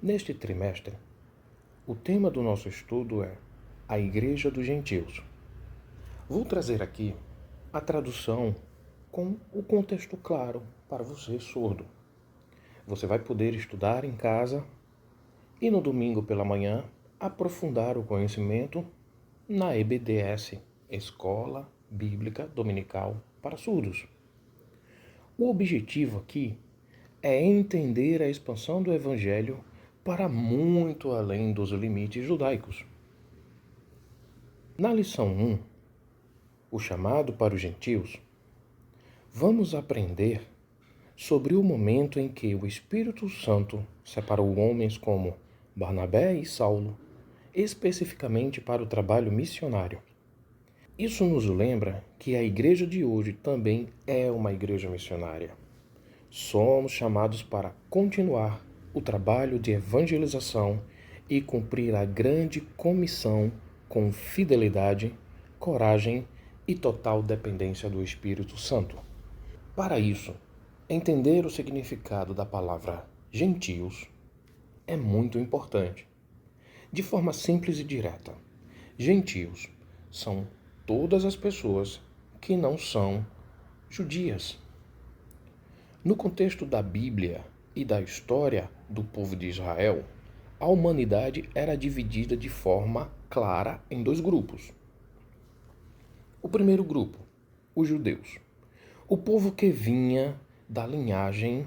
Neste trimestre, o tema do nosso estudo é a Igreja dos Gentios. Vou trazer aqui a tradução com o contexto claro para você surdo. Você vai poder estudar em casa e no domingo pela manhã aprofundar o conhecimento na EBDS, Escola Bíblica Dominical para Surdos. O objetivo aqui é entender a expansão do Evangelho para muito além dos limites judaicos. Na lição 1, o chamado para os gentios, vamos aprender sobre o momento em que o Espírito Santo separou homens como Barnabé e Saulo, especificamente para o trabalho missionário. Isso nos lembra que a igreja de hoje também é uma igreja missionária. Somos chamados para continuar o trabalho de evangelização e cumprir a grande comissão com fidelidade, coragem e total dependência do Espírito Santo. Para isso, entender o significado da palavra gentios é muito importante. De forma simples e direta, gentios são todas as pessoas que não são judias. No contexto da Bíblia e da história do povo de Israel, a humanidade era dividida de forma clara em dois grupos. O primeiro grupo, os judeus, o povo que vinha da linhagem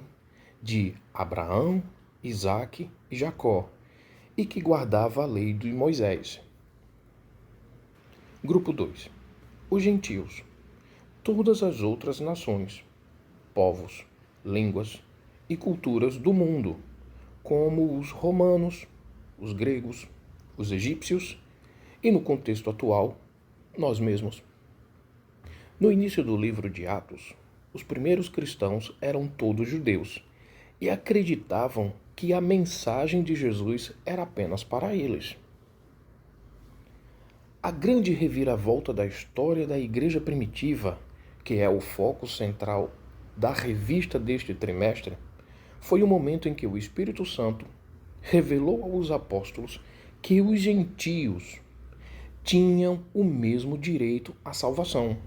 de Abraão, Isaque e Jacó e que guardava a lei de Moisés. Grupo 2, os gentios, todas as outras nações, povos, línguas e culturas do mundo, como os romanos, os gregos, os egípcios e, no contexto atual, nós mesmos. No início do livro de Atos, os primeiros cristãos eram todos judeus e acreditavam que a mensagem de Jesus era apenas para eles. A grande reviravolta da história da igreja primitiva, que é o foco central da revista deste trimestre, foi o momento em que o Espírito Santo revelou aos apóstolos que os gentios tinham o mesmo direito à salvação,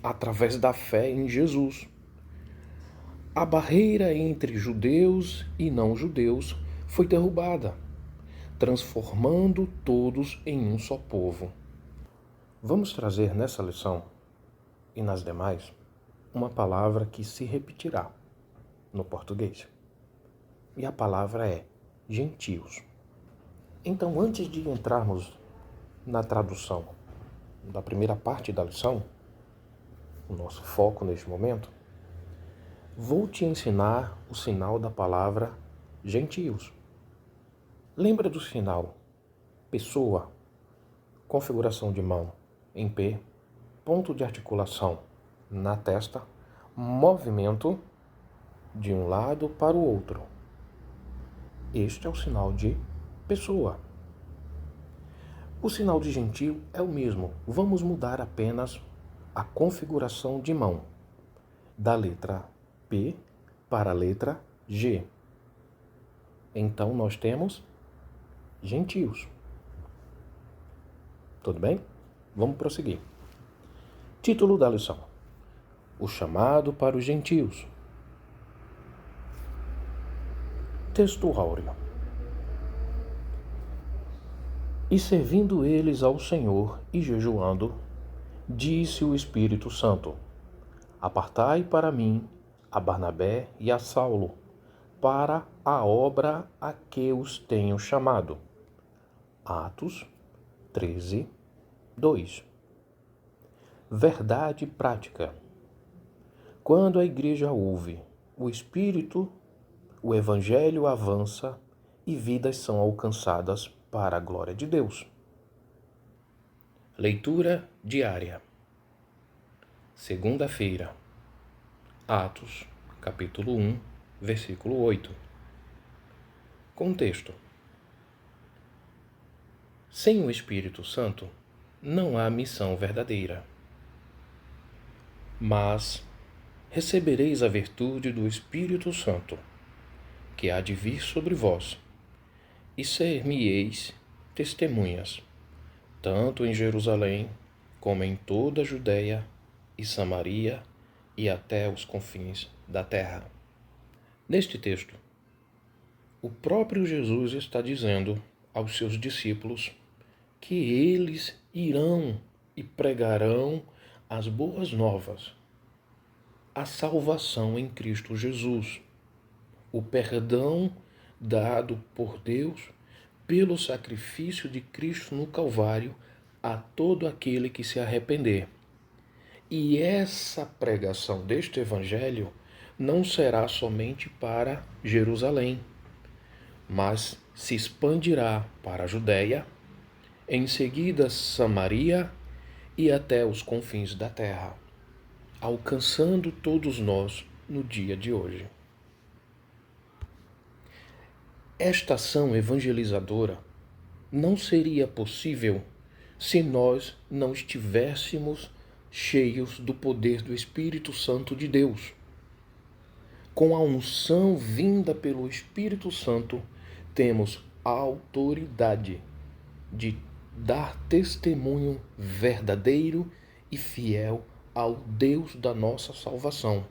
através da fé em Jesus. A barreira entre judeus e não-judeus foi derrubada, transformando todos em um só povo. Vamos trazer nessa lição e nas demais uma palavra que se repetirá no português. E a palavra é gentios. Então, antes de entrarmos na tradução da primeira parte da lição, o nosso foco neste momento, vou te ensinar o sinal da palavra gentios. Lembra do sinal pessoa, configuração de mão em P, ponto de articulação na testa, movimento de um lado para o outro. Este é o sinal de pessoa. O sinal de gentio é o mesmo. Vamos mudar apenas a configuração de mão da letra P para a letra G. Então nós temos gentios. Tudo bem? Vamos prosseguir. Título da lição: O chamado para os gentios. Texto áureo. E servindo eles ao Senhor e jejuando, disse o Espírito Santo: Apartai para mim a Barnabé e a Saulo, para a obra a que os tenho chamado. Atos 13, 2. Verdade prática. Quando a igreja ouve o Espírito, o Evangelho avança e vidas são alcançadas para a glória de Deus. Leitura diária. Segunda-feira. Atos, capítulo 1, versículo 8. Contexto. Sem o Espírito Santo, não há missão verdadeira. Mas recebereis a virtude do Espírito Santo, que há de vir sobre vós, e ser-me-eis testemunhas, tanto em Jerusalém, como em toda a Judéia e Samaria e até os confins da terra. Neste texto, o próprio Jesus está dizendo aos seus discípulos que eles irão e pregarão as boas novas, a salvação em Cristo Jesus, o perdão dado por Deus pelo sacrifício de Cristo no Calvário a todo aquele que se arrepender. E essa pregação deste Evangelho não será somente para Jerusalém, mas se expandirá para a Judéia, em seguida Samaria e até os confins da terra, alcançando todos nós no dia de hoje. Esta ação evangelizadora não seria possível se nós não estivéssemos cheios do poder do Espírito Santo de Deus. Com a unção vinda pelo Espírito Santo, temos a autoridade de dar testemunho verdadeiro e fiel ao Deus da nossa salvação,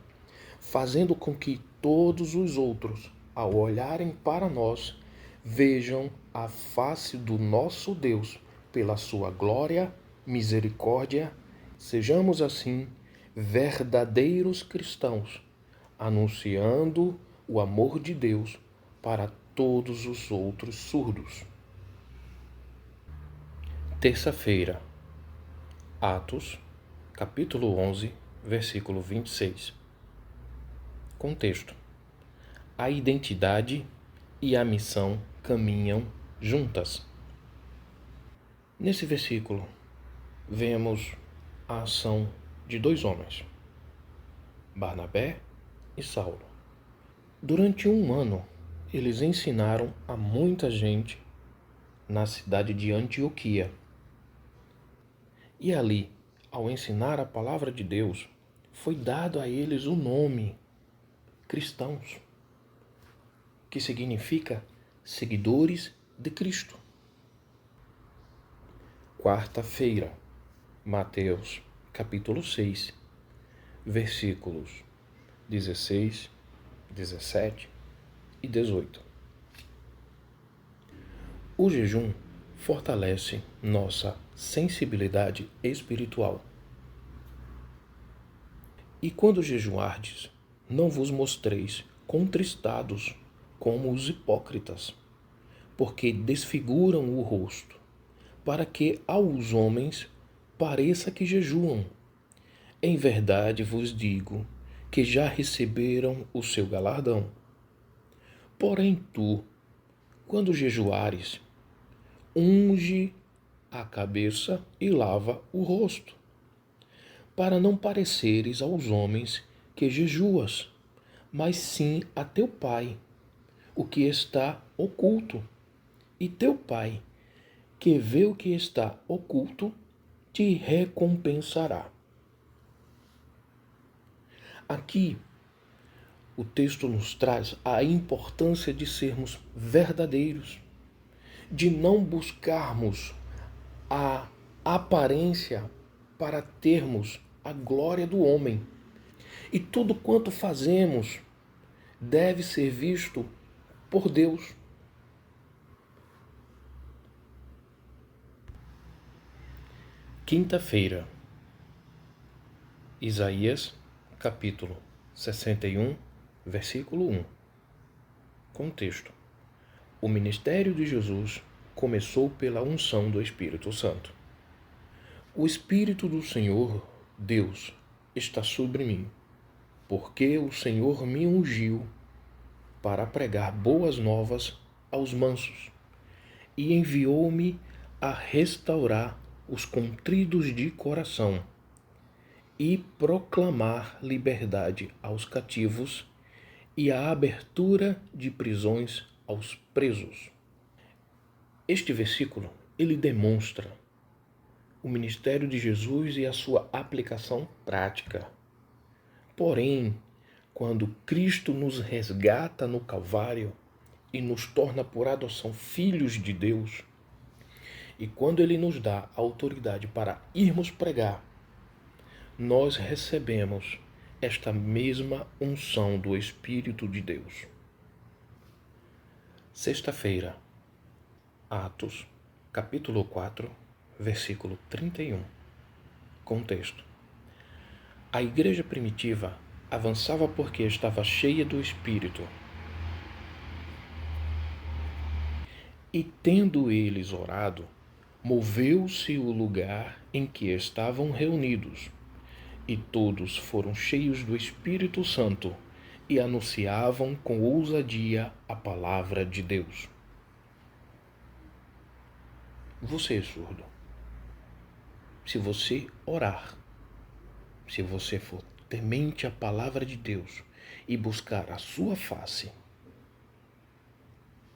fazendo com que todos os outros, ao olharem para nós, vejam a face do nosso Deus pela sua glória, misericórdia. Sejamos assim verdadeiros cristãos, anunciando o amor de Deus para todos os outros surdos. Terça-feira, Atos, capítulo 11, versículo 26. Contexto: a identidade e a missão caminham juntas. Nesse versículo, vemos a ação de dois homens, Barnabé e Saulo. Durante 1 ano, eles ensinaram a muita gente na cidade de Antioquia. E ali, ao ensinar a palavra de Deus, foi dado a eles o nome cristãos, que significa seguidores de Cristo. Quarta-feira, Mateus, capítulo 6, versículos 16, 17 e 18. O jejum fortalece nossa sensibilidade espiritual. E quando jejuardes, não vos mostreis contristados como os hipócritas, porque desfiguram o rosto, para que aos homens pareça que jejuam. Em verdade vos digo que já receberam o seu galardão. Porém tu, quando jejuares, unge a cabeça e lava o rosto, para não pareceres aos homens que jejuas, mas sim a teu Pai, o que está oculto. E teu Pai, que vê o que está oculto, te recompensará. Aqui, o texto nos traz a importância de sermos verdadeiros, de não buscarmos a aparência para termos a glória do homem. E tudo quanto fazemos deve ser visto por Deus. Quinta-feira, Isaías, capítulo 61, versículo 1. Contexto: o ministério de Jesus começou pela unção do Espírito Santo. O Espírito do Senhor, Deus, está sobre mim, porque o Senhor me ungiu para pregar boas novas aos mansos e enviou-me a restaurar os contritos de coração e proclamar liberdade aos cativos e a abertura de prisões aos presos. Este versículo, ele demonstra o ministério de Jesus e a sua aplicação prática. Porém, quando Cristo nos resgata no Calvário e nos torna por adoção filhos de Deus, e quando Ele nos dá autoridade para irmos pregar, nós recebemos esta mesma unção do Espírito de Deus. Sexta-feira, Atos, capítulo 4, versículo 31. Contexto. A igreja primitiva avançava porque estava cheia do Espírito. E tendo eles orado, moveu-se o lugar em que estavam reunidos, e todos foram cheios do Espírito Santo e anunciavam com ousadia a palavra de Deus. Você é surdo. Se você orar, se você for temente à palavra de Deus e buscar a sua face,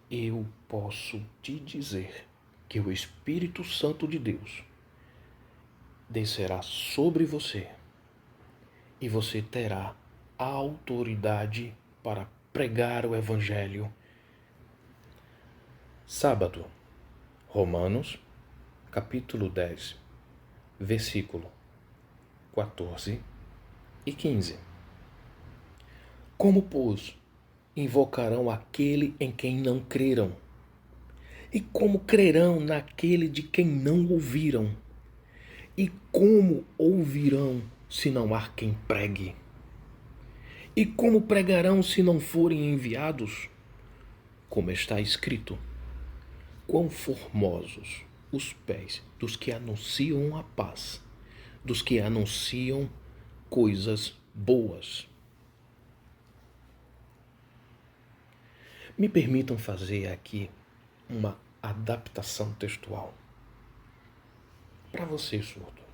eu posso te dizer que o Espírito Santo de Deus descerá sobre você e você terá a autoridade para pregar o Evangelho. Sábado, Romanos, capítulo 10, versículo 14 e 15. Como, pois, invocarão aquele em quem não creram? E como crerão naquele de quem não ouviram? E como ouvirão se não há quem pregue? E como pregarão se não forem enviados? Como está escrito: quão formosos os pés dos que anunciam a paz, dos que anunciam coisas boas. Me permitam fazer aqui uma adaptação textual. Para você, surdo.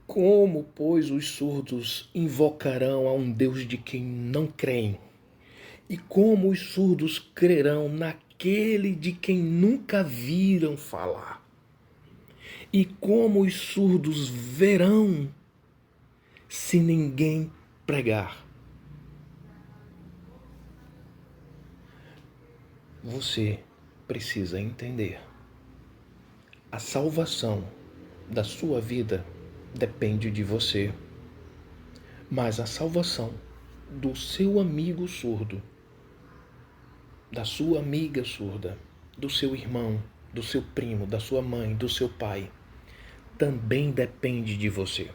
Como, pois, os surdos invocarão a um Deus de quem não creem? E como os surdos crerão naquele de quem nunca viram falar? E como os surdos verão se ninguém pregar? Você precisa entender. A salvação da sua vida depende de você, mas a salvação do seu amigo surdo, da sua amiga surda, do seu irmão, do seu primo, da sua mãe, do seu pai, também depende de você.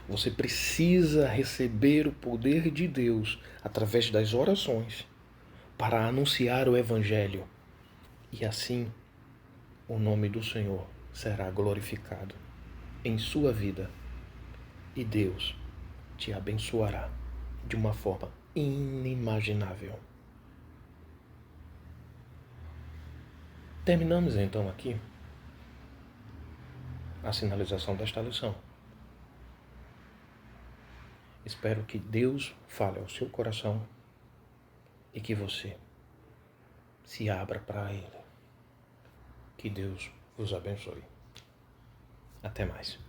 Você precisa receber o poder de Deus através das orações para anunciar o Evangelho, e assim o nome do Senhor será glorificado em sua vida e Deus te abençoará de uma forma inimaginável. Terminamos então aqui a sinalização desta lição. Espero que Deus fale ao seu coração e que você se abra para Ele. Que Deus vos abençoe. Até mais.